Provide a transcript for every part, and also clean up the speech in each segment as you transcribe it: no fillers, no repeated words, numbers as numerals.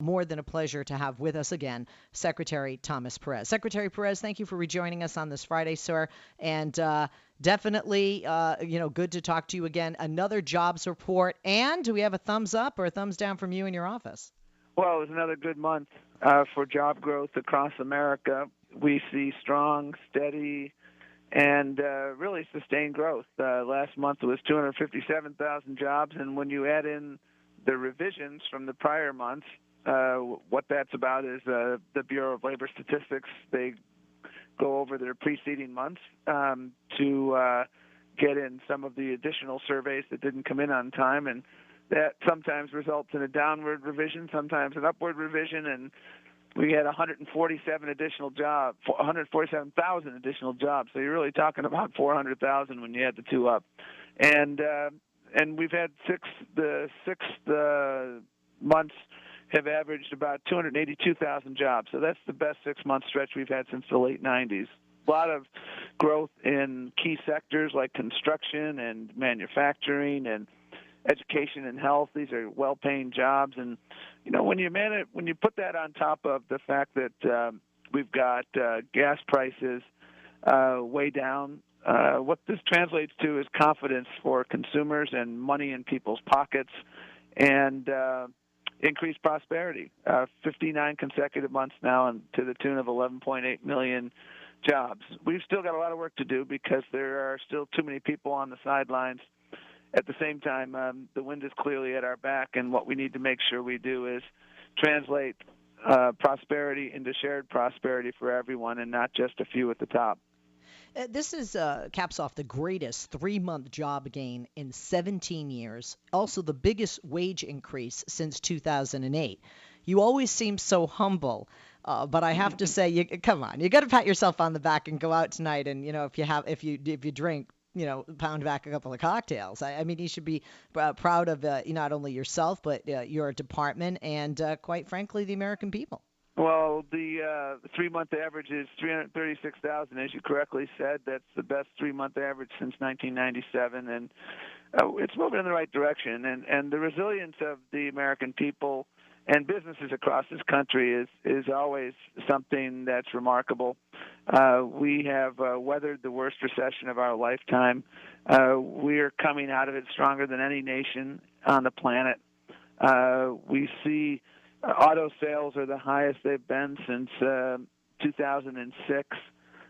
more than a pleasure to have with us again Secretary Thomas Perez. Secretary Perez, thank you for rejoining us on this Friday, sir. And definitely, good to talk to you again. Another jobs report. And do we have a thumbs up or a thumbs down from you in your office? Well, it was another good month for job growth across America. We see strong, steady, and really sustained growth. Last month it was 257,000 jobs, and when you add in the revisions from the prior months, what that's about is the Bureau of Labor Statistics. They go over their preceding months to get in some of the additional surveys that didn't come in on time, and that sometimes results in a downward revision, sometimes an upward revision, and we had 147,000 additional jobs. So you're really talking about 400,000 when you add the two up, and we've had the six months have averaged about 282,000 jobs. So that's the best 6-month stretch we've had since the late 90s. A lot of growth in key sectors like construction and manufacturing and education and health. These are well-paying jobs, and when you put that on top of the fact that we've got gas prices way down, what this translates to is confidence for consumers and money in people's pockets, and increased prosperity. 59 consecutive months now, and to the tune of 11.8 million jobs. We've still got a lot of work to do because there are still too many people on the sidelines. At the same time, the wind is clearly at our back, and what we need to make sure we do is translate prosperity into shared prosperity for everyone and not just a few at the top. This is caps off the greatest 3-month job gain in 17 years, also the biggest wage increase since 2008. You always seem so humble, but I have to say, come on, you got to pat yourself on the back and go out tonight, and if you drink, pound back a couple of cocktails. I mean, you should be proud of not only yourself, but your department and, quite frankly, the American people. Well, the 3-month average is 336,000, as you correctly said. That's the best 3-month average since 1997, and it's moving in the right direction. And the resilience of the American people and businesses across this country is always something that's remarkable. We have weathered the worst recession of our lifetime. We're coming out of it stronger than any nation on the planet. We see auto sales are the highest they've been since 2006.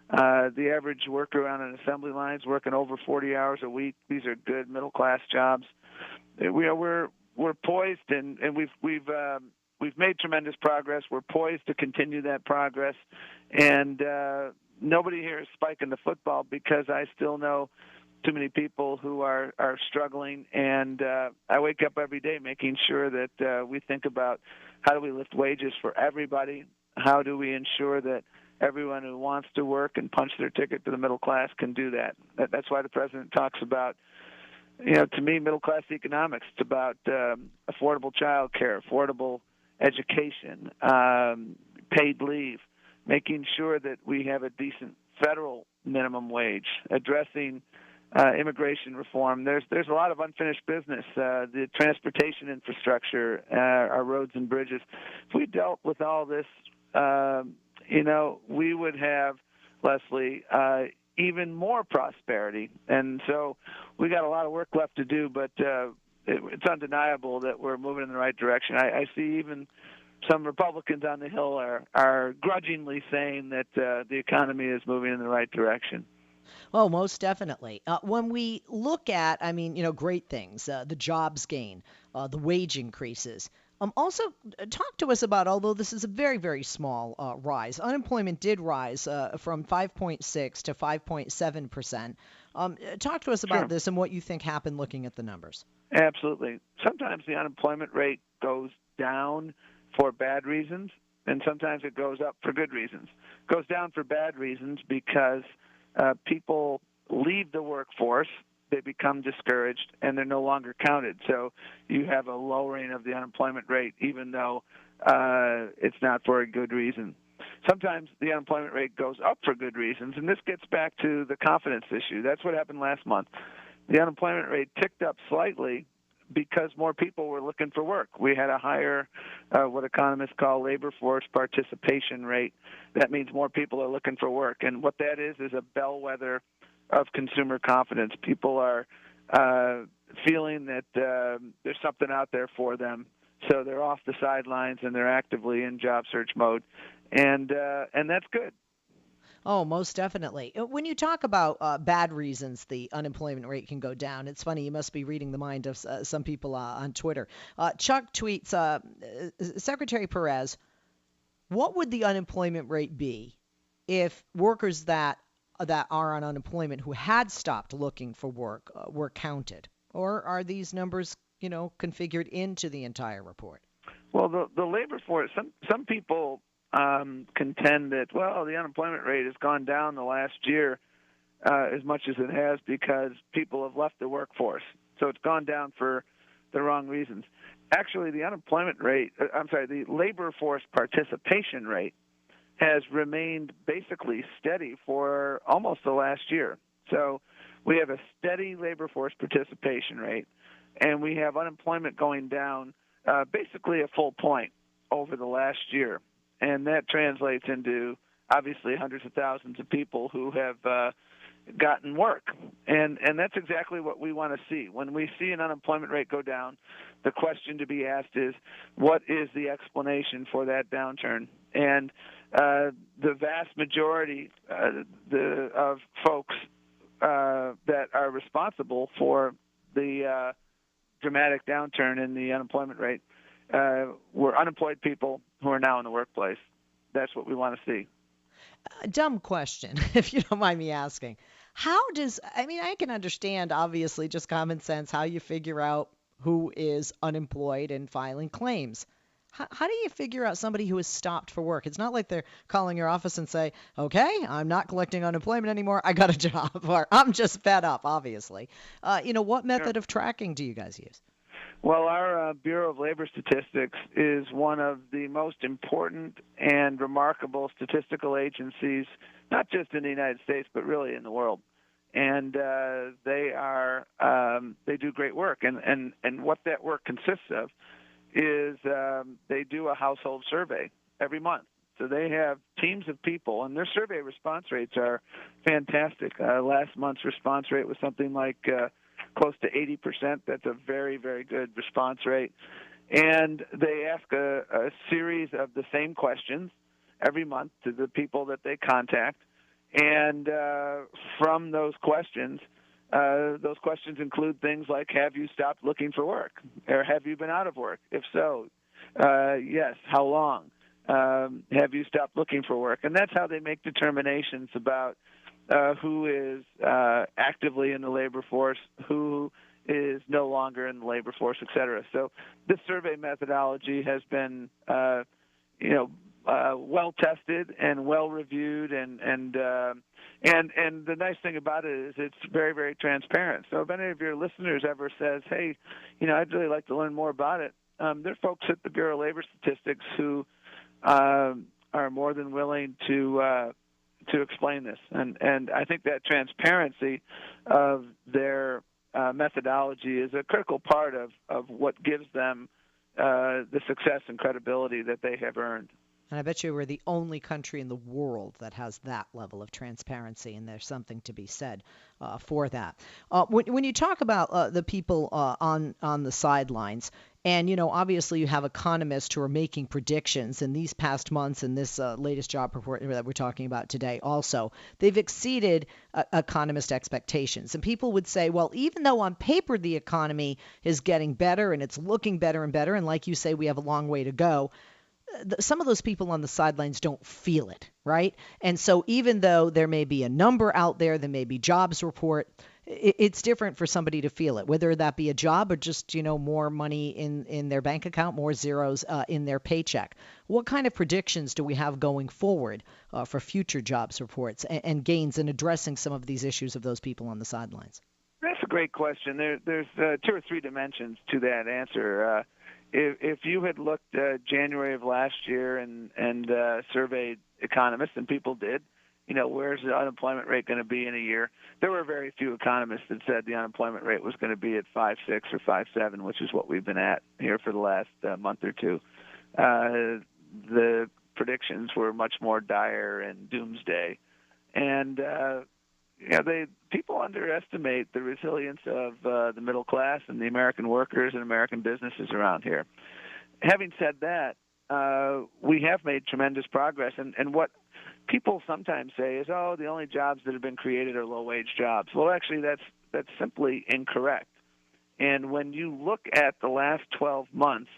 The average worker on an assembly line is working over 40 hours a week. These are good middle-class jobs. We're poised, and we've made tremendous progress. We're poised to continue that progress, and nobody here is spiking the football because I still know too many people who are struggling, and I wake up every day making sure that we think about how do we lift wages for everybody, how do we ensure that everyone who wants to work and punch their ticket to the middle class can do that. That's why the president talks about, to me, middle-class economics. It's about affordable child care, affordable education, paid leave, making sure that we have a decent federal minimum wage, addressing immigration reform. There's a lot of unfinished business. The transportation infrastructure, our roads and bridges. If we dealt with all this, we would have, Leslie, even more prosperity. And so we got a lot of work left to do, but it's undeniable that we're moving in the right direction. I see even some Republicans on the Hill are grudgingly saying that the economy is moving in the right direction. Well, most definitely. When we look at, great things, the jobs gain, the wage increases. Also, talk to us about, although this is a very, very small rise, unemployment did rise from 5.6 to 5.7%. Talk to us about this and what you think happened looking at the numbers. Absolutely. Sometimes the unemployment rate goes down for bad reasons, and sometimes it goes up for good reasons. It goes down for bad reasons because people leave the workforce, they become discouraged, and they're no longer counted. So you have a lowering of the unemployment rate, even though it's not for a good reason. Sometimes the unemployment rate goes up for good reasons, and this gets back to the confidence issue. That's what happened last month. The unemployment rate ticked up slightly, because more people were looking for work. We had a higher, what economists call labor force participation rate. That means more people are looking for work. And what that is a bellwether of consumer confidence. People are feeling that there's something out there for them. So they're off the sidelines and they're actively in job search mode. And that's good. Oh, most definitely. When you talk about bad reasons the unemployment rate can go down, it's funny, you must be reading the mind of some people on Twitter. Chuck tweets, Secretary Perez, what would the unemployment rate be if workers that are on unemployment who had stopped looking for work were counted? Or are these numbers, configured into the entire report? Well, the labor force, some people contend that, the unemployment rate has gone down the last year as much as it has because people have left the workforce. So it's gone down for the wrong reasons. Actually, the labor force participation rate has remained basically steady for almost the last year. So we have a steady labor force participation rate, and we have unemployment going down basically a full point over the last year. And that translates into, obviously, hundreds of thousands of people who have gotten work. And that's exactly what we want to see. When we see an unemployment rate go down, the question to be asked is, what is the explanation for that downturn? And the vast majority of folks that are responsible for the dramatic downturn in the unemployment rate were unemployed people who are now in the workplace. That's what we want to see. A dumb question, if you don't mind me asking. I can understand, obviously, just common sense, how you figure out who is unemployed and filing claims. How do you figure out somebody who has stopped for work? It's not like they're calling your office and say, okay, I'm not collecting unemployment anymore. I got a job, or I'm just fed up, obviously. What method of tracking do you guys use? Well, our Bureau of Labor Statistics is one of the most important and remarkable statistical agencies, not just in the United States, but really in the world. And they do great work. And what that work consists of is they do a household survey every month. So they have teams of people, and their survey response rates are fantastic. Last month's response rate was something like close to 80%. That's a very, very good response rate. And they ask a series of the same questions every month to the people that they contact. And from those questions include things like, have you stopped looking for work? Or have you been out of work? If so, yes, how long? Have you stopped looking for work? And that's how they make determinations about who is actively in the labor force, who is no longer in the labor force, et cetera. So this survey methodology has been, well tested and well reviewed, and the nice thing about it is it's very, very transparent. So if any of your listeners ever says, hey, I'd really like to learn more about it, there are folks at the Bureau of Labor Statistics who are more than willing to explain this, and I think that transparency of their methodology is a critical part of what gives them the success and credibility that they have earned. And I bet you we're the only country in the world that has that level of transparency, and there's something to be said for that. When you talk about the people on the sidelines, and, obviously you have economists who are making predictions in these past months, and this latest job report that we're talking about today also, they've exceeded economist expectations. And people would say, well, even though on paper the economy is getting better and it's looking better and better, and like you say, we have a long way to go, some of those people on the sidelines don't feel it, right? And so even though there may be a number out there, there may be jobs report, it's different for somebody to feel it, whether that be a job or just, more money in their bank account, more zeros in their paycheck. What kind of predictions do we have going forward for future jobs reports and gains in addressing some of these issues of those people on the sidelines? That's a great question. There's 2 or 3 dimensions to that answer. If you had looked January of last year and surveyed economists, and people did, where's the unemployment rate going to be in a year? There were very few economists that said the unemployment rate was going to be at 5.6 or 5.7, which is what we've been at here for the last month or two. The predictions were much more dire and doomsday, and people underestimate the resilience of the middle class and the American workers and American businesses around here. Having said that, we have made tremendous progress, and what people sometimes say is, the only jobs that have been created are low-wage jobs. Well, actually, that's simply incorrect. And when you look at the last 12 months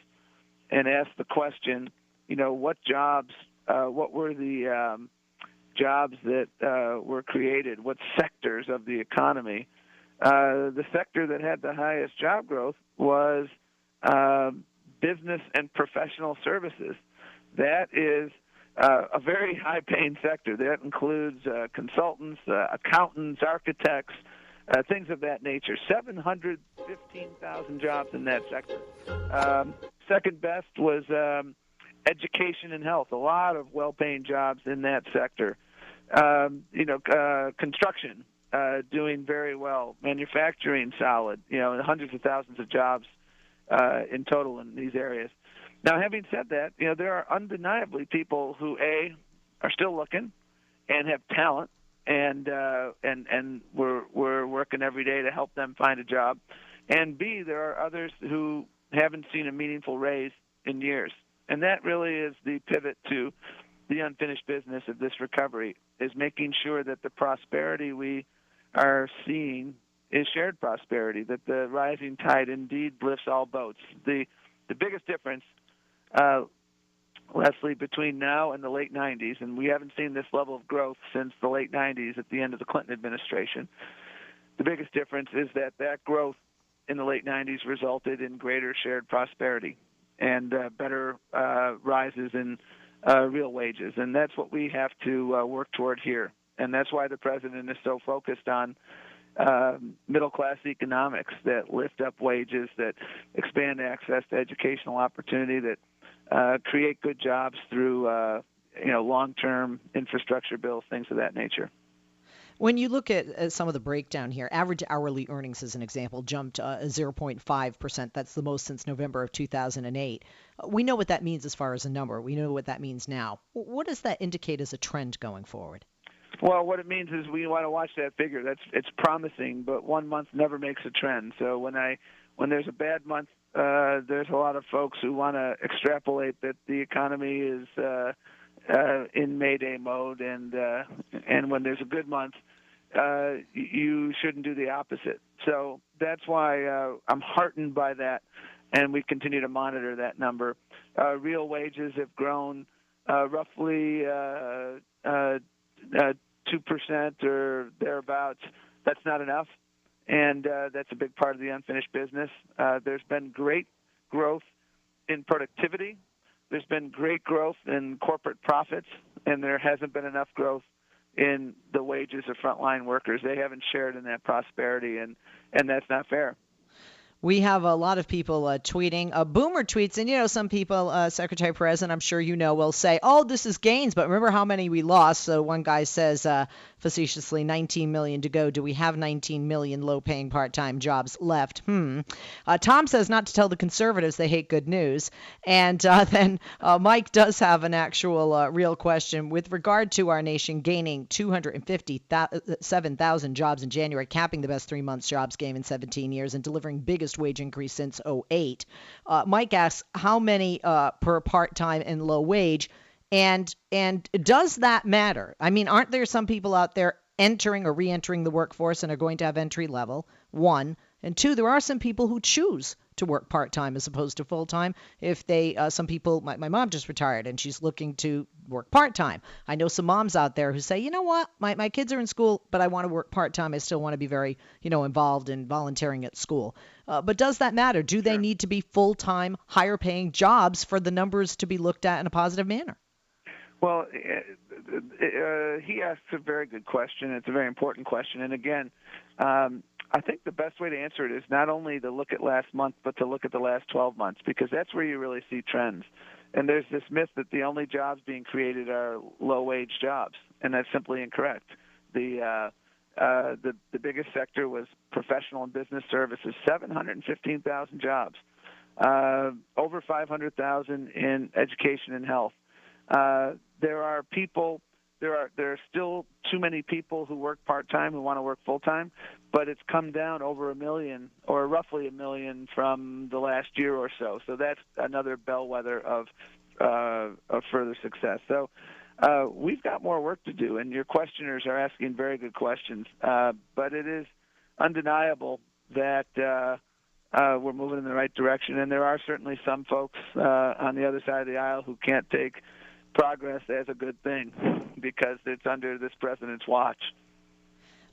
and ask the question, what jobs, what were the jobs that were created, what sectors of the economy, the sector that had the highest job growth was business and professional services. That is a very high-paying sector. That includes consultants, accountants, architects, things of that nature. 715,000 jobs in that sector. Second best was education and health. A lot of well-paying jobs in that sector. Construction doing very well. Manufacturing solid. Hundreds of thousands of jobs in total in these areas. Now, having said that, there are undeniably people who are still looking and have talent, and we're working every day to help them find a job. And B, there are others who haven't seen a meaningful raise in years. And that really is the pivot to the unfinished business of this recovery, is making sure that the prosperity we are seeing is shared prosperity, that the rising tide indeed lifts all boats. The biggest difference, Leslie, between now and the late 90s, and we haven't seen this level of growth since the late 90s at the end of the Clinton administration, the biggest difference is that growth in the late 90s resulted in greater shared prosperity and better rises in real wages. And that's what we have to work toward here. And that's why the president is so focused on middle-class economics that lift up wages, that expand access to educational opportunity, that create good jobs through long-term infrastructure bills, things of that nature. When you look at some of the breakdown here, average hourly earnings, as an example, jumped 0.5%. That's the most since November of 2008. We know what that means as far as a number. We know what that means now. What does that indicate as a trend going forward? Well, what it means is we want to watch that figure. It's promising, but 1 month never makes a trend. So when there's a bad month, there's a lot of folks who want to extrapolate that the economy is in Mayday mode, and when there's a good month, you shouldn't do the opposite. So that's why I'm heartened by that, and we continue to monitor that number. Real wages have grown roughly 2% or thereabouts. That's not enough, and that's a big part of the unfinished business. There's been great growth in productivity. There's been great growth in corporate profits, and there hasn't been enough growth in the wages of frontline workers. They haven't shared in that prosperity, and that's not fair. We have a lot of people tweeting. Boomer tweets, and some people, Secretary Perez, and I'm sure will say, "Oh, this is gains, but remember how many we lost." So one guy says facetiously, 19 million to go. Do we have 19 million low-paying part-time jobs left? Tom says not to tell the conservatives they hate good news. And then Mike does have an actual real question with regard to our nation gaining 257,000 jobs in January, capping the best 3 months jobs gain in 17 years, and delivering biggest wage increase since 2008. Mike asks, how many per part-time and low wage? And does that matter? I mean, aren't there some people out there entering or re-entering the workforce and are going to have entry level? One. And two, there are some people who choose to work part-time as opposed to full-time. If they, some people, my mom just retired and she's looking to work part-time. I know some moms out there who say, you know what, my kids are in school, but I want to work part-time. I still want to be very, involved in volunteering at school. But does that matter? Do they need to be full-time, higher-paying jobs for the numbers to be looked at in a positive manner? Well, he asks a very good question. It's a very important question. And again, I think the best way to answer it is not only to look at last month, but to look at the last 12 months, because that's where you really see trends. And there's this myth that the only jobs being created are low-wage jobs, and that's simply incorrect. The biggest sector was professional and business services, 715,000 jobs, over 500,000 in education and health. There are still too many people who work part-time who want to work full-time, but it's come down over 1 million, or roughly 1 million from the last year or so. So that's another bellwether of further success. So we've got more work to do, and your questioners are asking very good questions. But it is undeniable that we're moving in the right direction, and there are certainly some folks on the other side of the aisle who can't take progress as a good thing because it's under this president's watch.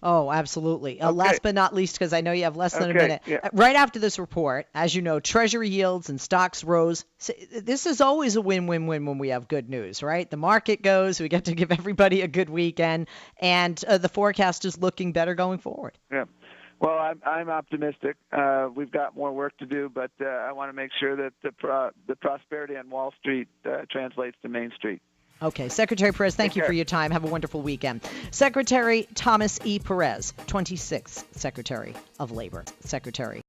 Oh, absolutely. Okay. Last but not least, because I know you have less than a minute. Yeah. Right after this report, as you know, Treasury yields and stocks rose. So this is always a win-win-win when we have good news, right? The market goes, we get to give everybody a good weekend, and the forecast is looking better going forward. Yeah. Well, I'm optimistic. We've got more work to do, but I want to make sure that the prosperity on Wall Street translates to Main Street. Okay. Secretary Perez, thank you for your time. Have a wonderful weekend. Secretary Thomas E. Perez, 26th Secretary of Labor. Secretary.